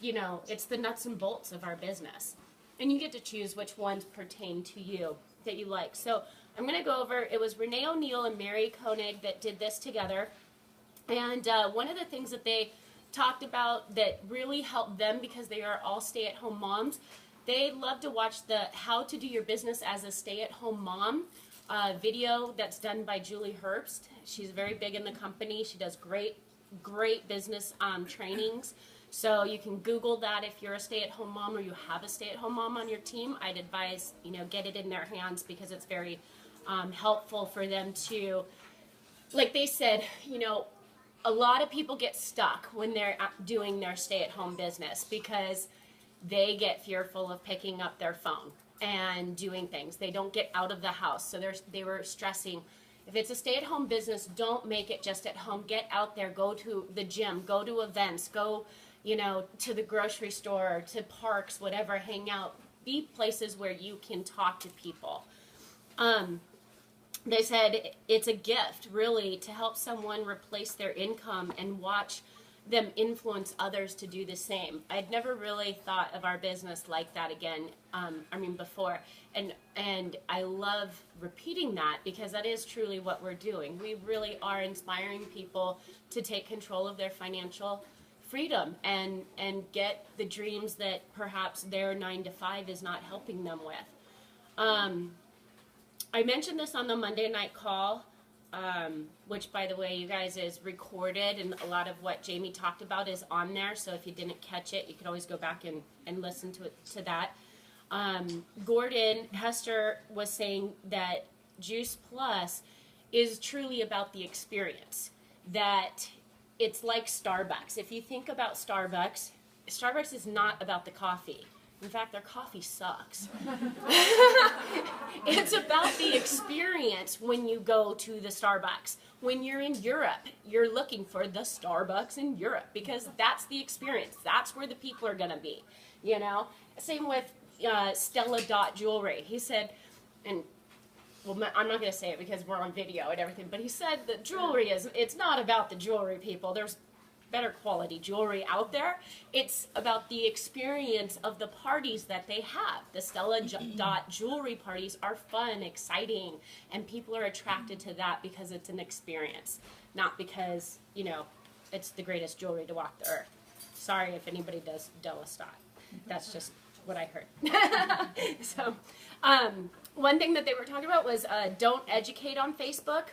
you know, it's the nuts and bolts of our business. And you get to choose which ones pertain to you that you like. So I'm going to go over, it was Renee O'Neill and Mary Koenig that did this together. And one of the things that they talked about that really helped them, because they are all stay-at-home moms, they love to watch the How to Do Your Business as a Stay-at-Home Mom video that's done by Julie Herbst. She's very big in the company. She does great business trainings. So you can Google that if you're a stay-at-home mom or you have a stay-at-home mom on your team. I'd advise, you know, get it in their hands because it's very helpful for them to, like they said, you know, a lot of people get stuck when they're doing their stay-at-home business because they get fearful of picking up their phone and doing things. They don't get out of the house. So they were stressing, if it's a stay-at-home business, don't make it just at home. Get out there, go to the gym, go to events, go, you know, to the grocery store, to parks, whatever, hang out. Be places where you can talk to people. They said it's a gift, really, to help someone replace their income and watch them influence others to do the same. I'd never really thought of our business like that again, before. And I love repeating that because that is truly what we're doing. We really are inspiring people to take control of their financial freedom and get the dreams that perhaps their 9-to-5 is not helping them with. I mentioned this on the Monday night call, which, by the way, you guys, is recorded, and a lot of what Jamie talked about is on there, so if you didn't catch it, you can always go back and listen to that. Gordon Hester was saying that Juice Plus is truly about the experience, that it's like Starbucks. If you think about Starbucks is not about the coffee. In fact, their coffee sucks. It's about the experience when you go to the Starbucks. When you're in Europe, you're looking for the Starbucks in Europe because that's the experience. That's where the people are going to be, you know? Same with Stella Dot Jewelry. He said, and well, I'm not going to say it because we're on video and everything, but he said that jewelry it's not about the jewelry, people. There's better quality jewelry out there. It's about the experience of the parties that they have. The Stella Dot Jewelry parties are fun, exciting, and people are attracted to that because it's an experience, not because, you know, it's the greatest jewelry to walk the earth. Sorry if anybody does Della Stott. That's just what I heard. So, one thing that they were talking about was don't educate on Facebook.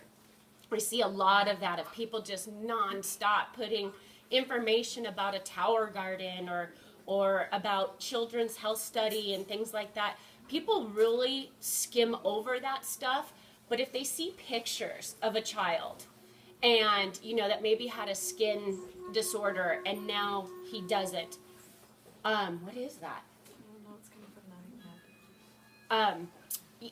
We see a lot of that, of people just nonstop putting information about a tower garden or about children's health study and things like that. People really skim over that stuff, but if they see pictures of a child and, you know, that maybe had a skin disorder and now he doesn't, what is that?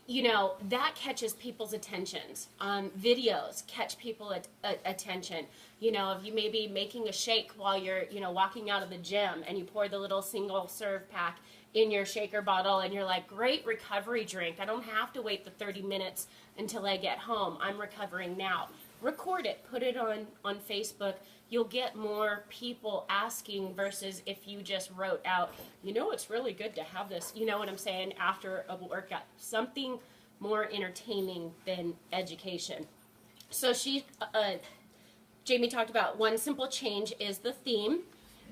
You know, that catches people's attentions. Videos catch people's attention. You know, if you may be making a shake while you're, you know, walking out of the gym and you pour the little single serve pack in your shaker bottle and you're like, great recovery drink. I don't have to wait the 30 minutes until I get home. I'm recovering now. Record it, put it on Facebook. You'll get more people asking versus if you just wrote out, you know, it's really good to have this, you know what I'm saying, after a workout. Something more entertaining than education. So Jamie talked about one simple change is the theme,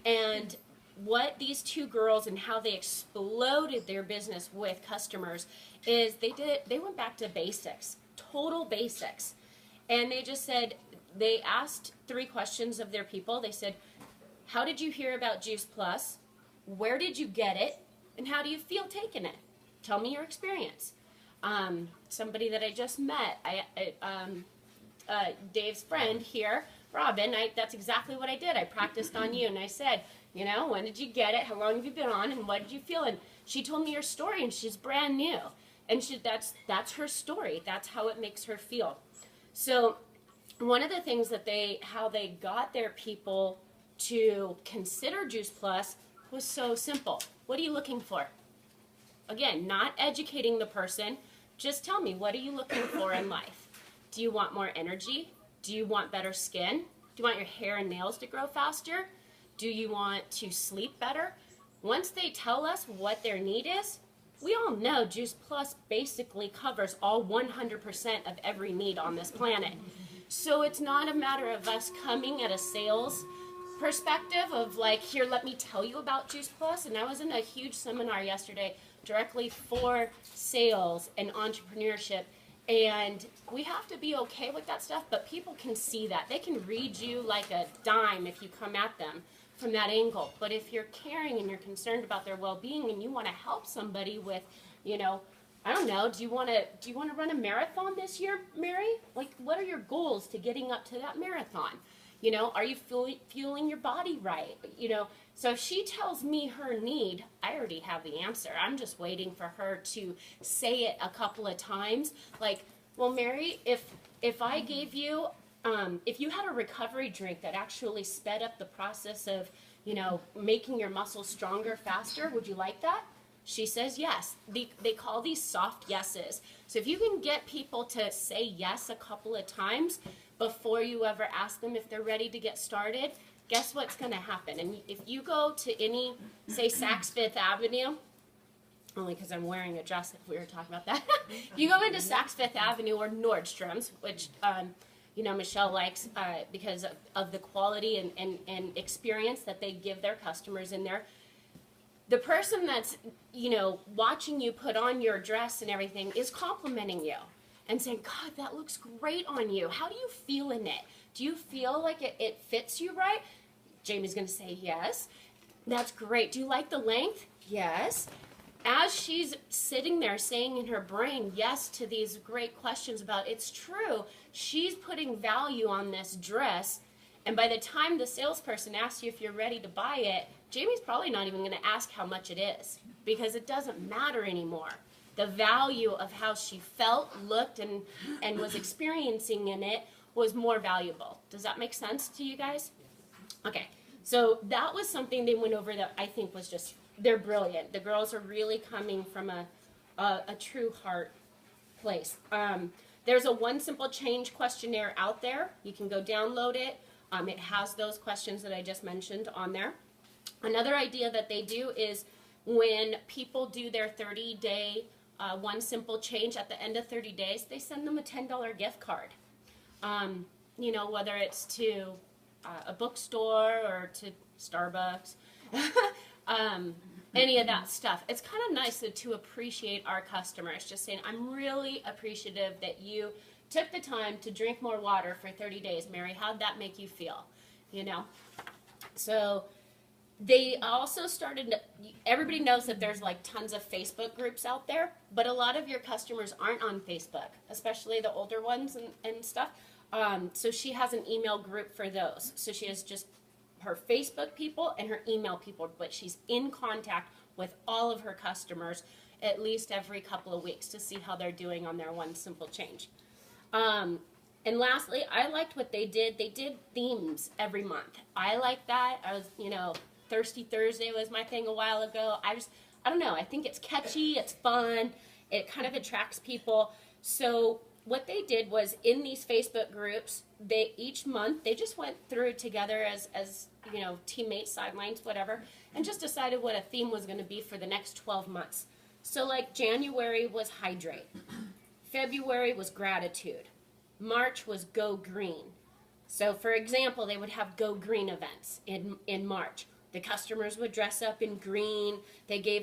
and what these two girls and how they exploded their business with customers is they went back to basics, total basics. And they just said, they asked 3 questions of their people. They said, how did you hear about Juice Plus? Where did you get it? And how do you feel taking it? Tell me your experience. Somebody that I just met, Dave's friend here, Robin, that's exactly what I did. I practiced on you, and I said, you know, when did you get it? How long have you been on? And what did you feel? And she told me her story, and she's brand new. And that's her story. That's how it makes her feel. So one of the things that how they got their people to consider Juice Plus was so simple. What are you looking for? Again, not educating the person. Just tell me, what are you looking for in life? Do you want more energy? Do you want better skin? Do you want your hair and nails to grow faster? Do you want to sleep better? Once they tell us what their need is, we all know Juice Plus basically covers all 100% of every need on this planet. So it's not a matter of us coming at a sales perspective of like, here, let me tell you about Juice Plus. And I was in a huge seminar yesterday directly for sales and entrepreneurship. And we have to be okay with that stuff, but people can see that. They can read you like a dime if you come at them from that angle. But if you're caring and you're concerned about their well-being and you want to help somebody with, you know, I don't know, do you want to run a marathon this year, Mary? Like, what are your goals to getting up to that marathon? You know, are you fueling your body right? You know, so if she tells me her need, I already have the answer. I'm just waiting for her to say it a couple of times. Like, well, Mary, if I gave you, if you had a recovery drink that actually sped up the process of, you know, making your muscles stronger faster, would you like that? She says yes. They call these soft yeses. So if you can get people to say yes a couple of times before you ever ask them if they're ready to get started, guess what's going to happen? And if you go to any, say, Saks Fifth Avenue, only because I'm wearing a dress if we were talking about that. You go into Saks Fifth Avenue or Nordstrom's, which, you know, Michelle likes because of the quality and experience that they give their customers in there. The person that's, you know, watching you put on your dress and everything is complimenting you and saying, God, that looks great on you. How do you feel in it? Do you feel like it fits you right? Jamie's going to say yes. That's great. Do you like the length? Yes. As she's sitting there saying in her brain yes to these great questions about it's true, she's putting value on this dress. And by the time the salesperson asks you if you're ready to buy it, Jamie's probably not even going to ask how much it is because it doesn't matter anymore. The value of how she felt, looked, and was experiencing in it was more valuable. Does that make sense to you guys? Okay, so that was something they went over that I think was just, they're brilliant. The girls are really coming from a true heart place. There's a One Simple Change questionnaire out there. You can go download it. It has those questions that I just mentioned on there. Another idea that they do is when people do their 30-day One Simple Change, at the end of 30 days, they send them a $10 gift card. You know, whether it's to a bookstore or to Starbucks, any of that stuff. It's kind of nice to appreciate our customers, just saying, I'm really appreciative that you took the time to drink more water for 30 days. Mary, how'd that make you feel? You know? So they also started, everybody knows that there's like tons of Facebook groups out there, but a lot of your customers aren't on Facebook, especially the older ones and stuff. So she has an email group for those. So she has just her Facebook people and her email people, but she's in contact with all of her customers at least every couple of weeks to see how they're doing on their One Simple Change. And lastly, I liked what they did. They did themes every month. I like that. I was, you know, Thirsty Thursday was my thing a while ago. I don't know. I think it's catchy. It's fun. It kind of attracts people. So what they did was in these Facebook groups, each month, they just went through together as you know, teammates, sidelines, whatever, and just decided what a theme was going to be for the next 12 months. So like January was hydrate. February was gratitude. March was go green. So for example, they would have go green events in March. The customers would dress up in green. They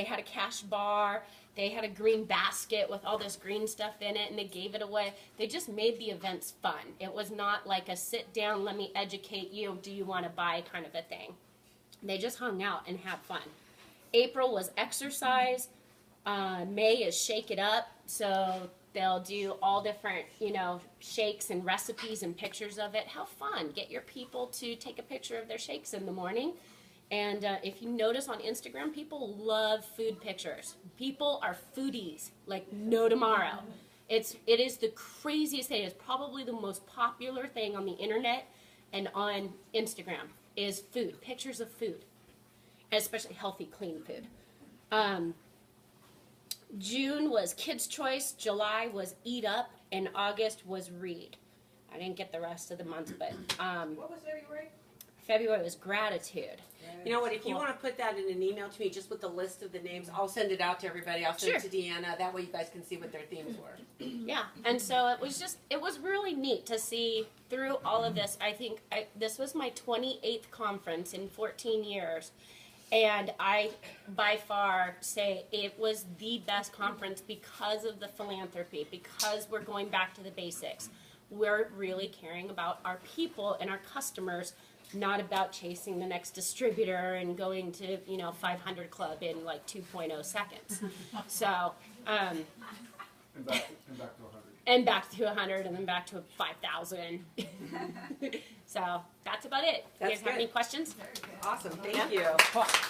had a cash bar. They had a green basket with all this green stuff in it, and they gave it away. They just made the events fun. It was not like a sit down, let me educate you, do you want to buy kind of a thing. They just hung out and had fun. April was exercise. May is shake it up. So they'll do all different, you know, shakes and recipes and pictures of it. Have fun. Get your people to take a picture of their shakes in the morning. And if you notice on Instagram, people love food pictures. People are foodies like no tomorrow. It is the craziest thing. It's probably the most popular thing on the internet and on Instagram is food, pictures of food, and especially healthy, clean food. June was Kids' Choice, July was Eat Up, and August was Read. I didn't get the rest of the months, but what was February? February was gratitude. You know what, if you want to put that in an email to me, just with the list of the names, I'll send it out to everybody. I'll send it to Deanna. That way you guys can see what their themes were. Yeah, and so it was really neat to see through all of this. I think this was my 28th conference in 14 years. And I, by far, say it was the best conference because of the philanthropy, because we're going back to the basics. We're really caring about our people and our customers, not about chasing the next distributor and going to, 500 club in like 2.0 seconds. So, And back to 100. and back to 100 and then back to 5,000. So that's about it. That's You guys have good. any questions? Awesome, thank you. Cool.